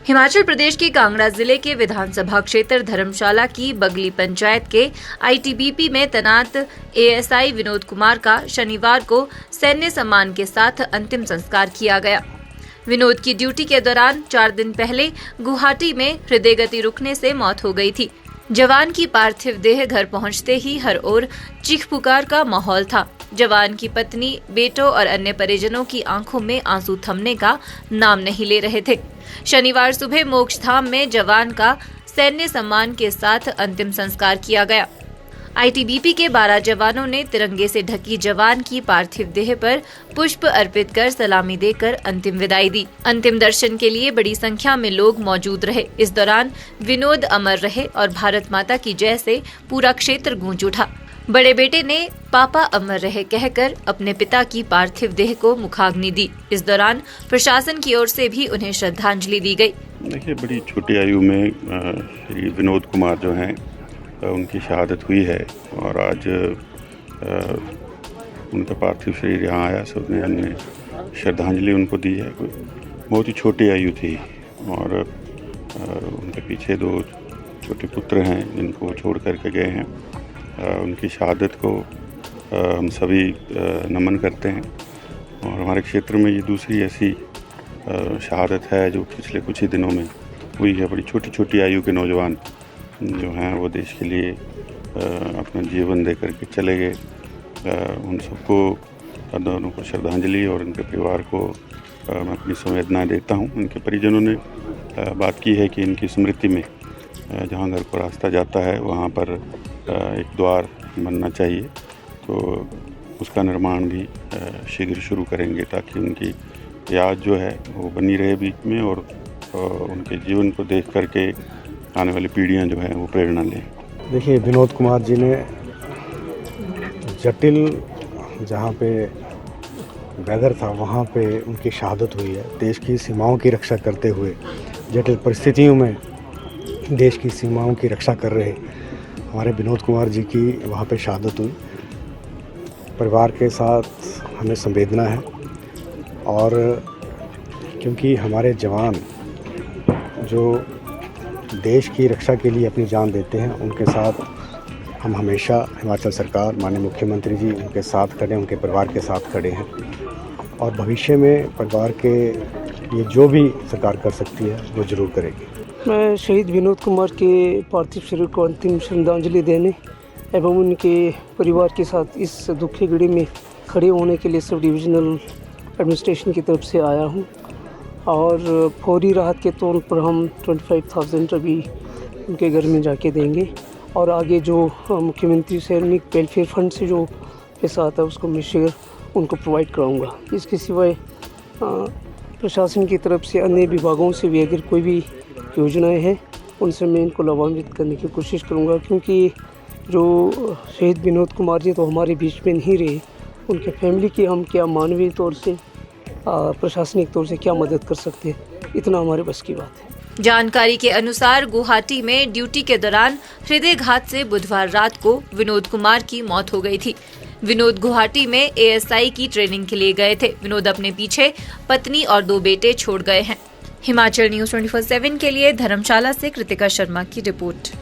हिमाचल प्रदेश के कांगड़ा जिले के विधानसभा क्षेत्र धर्मशाला की बगली पंचायत के आईटीबीपी में तैनात एएसआई विनोद कुमार का शनिवार को सैन्य सम्मान के साथ अंतिम संस्कार किया गया। विनोद की ड्यूटी के दौरान 4 दिन पहले गुवाहाटी में हृदय गति रुकने से मौत हो गई थी। जवान की पार्थिव देह घर पहुंचते ही हर ओर चीख पुकार का माहौल था। जवान की पत्नी, बेटों और अन्य परिजनों की आंखों में आंसू थमने का नाम नहीं ले रहे थे। शनिवार सुबह मोक्षधाम में जवान का सैन्य सम्मान के साथ अंतिम संस्कार किया गया। आईटीबीपी के 12 जवानों ने तिरंगे से ढकी जवान की पार्थिव देह पर पुष्प अर्पित कर सलामी देकर अंतिम विदाई दी। अंतिम दर्शन के लिए बड़ी संख्या में लोग मौजूद रहे। इस दौरान विनोद अमर रहे और भारत माता की जय से पूरा क्षेत्र गूंज उठा। बड़े बेटे ने पापा अमर रहे कहकर अपने पिता की पार्थिव देह को मुखाग्नि दी। इस दौरान प्रशासन की ओर से भी उन्हें श्रद्धांजलि दी गई। देखिए, बड़ी छोटी आयु में श्री विनोद कुमार जो हैं उनकी शहादत हुई है और आज उनका पार्थिव शरीर यहाँ आया। सबने हमने श्रद्धांजलि उनको दी है। बहुत ही छोटी आयु थी और उनके पीछे 2 छोटे पुत्र हैं जिनको छोड़ करके गए हैं। उनकी शहादत को हम सभी नमन करते हैं और हमारे क्षेत्र में ये दूसरी ऐसी शहादत है जो पिछले कुछ ही दिनों में हुई है। बड़ी छोटी छोटी आयु के नौजवान जो हैं वो देश के लिए अपना जीवन दे करके चले गए। उन सबको, दोनों को श्रद्धांजलि और उनके परिवार को मैं अपनी संवेदनाएं देता हूं। उनके परिजनों ने बात की है कि इनकी स्मृति में जहां घर को रास्ता जाता है वहां पर एक द्वार बनना चाहिए, तो उसका निर्माण भी शीघ्र शुरू करेंगे ताकि उनकी याद जो है वो बनी रहे बीच में और उनके जीवन को देख करके आने वाली पीढ़ियां जो हैं वो प्रेरणा लें। देखिए, विनोद कुमार जी ने जटिल जहाँ पे वेदर था वहाँ पे उनकी शहादत हुई है। देश की सीमाओं की रक्षा करते हुए, जटिल परिस्थितियों में देश की सीमाओं की रक्षा कर रहे हमारे विनोद कुमार जी की वहाँ पे शहादत हुई। परिवार के साथ हमें संवेदना है और क्योंकि हमारे जवान जो देश की रक्षा के लिए अपनी जान देते हैं, उनके साथ हम हमेशा हिमाचल सरकार, माननीय मुख्यमंत्री जी उनके साथ खड़े, उनके परिवार के साथ खड़े हैं और भविष्य में परिवार के लिए जो भी सरकार कर सकती है वो ज़रूर करेगी। मैं शहीद विनोद कुमार के पार्थिव शरीर को अंतिम श्रद्धांजलि देने एवं उनके परिवार के साथ इस दुखी घड़ी में खड़े होने के लिए सब डिविजनल एडमिनिस्ट्रेशन की तरफ से आया हूँ और फौरी राहत के तौर पर हम 25,000 अभी उनके घर में जाके देंगे और आगे जो मुख्यमंत्री सैनिक वेलफेयर फंड से जो पैसा आता है उसको मैं शेयर उनको प्रोवाइड कराऊंगा। इसके सिवाय प्रशासन की तरफ से अन्य विभागों से भी अगर कोई भी योजनाएं हैं उनसे मैं इनको लाभान्वित करने की कोशिश करूंगा, क्योंकि जो शहीद विनोद कुमार जी तो हमारे बीच में नहीं रहे, उनके फैमिली की हम क्या मानवीय तौर से, प्रशासनिक तौर से क्या मदद कर सकते हैं, इतना हमारे बस की बात है। जानकारी के अनुसार गुवाहाटी में ड्यूटी के दौरान हृदयघात से बुधवार रात को विनोद कुमार की मौत हो गई थी। विनोद गुवाहाटी में एएसआई की ट्रेनिंग के लिए गए थे। विनोद अपने पीछे पत्नी और 2 बेटे छोड़ गए हैं। हिमाचल न्यूज़ 24/7 के लिए धर्मशाला से कृतिका शर्मा की रिपोर्ट।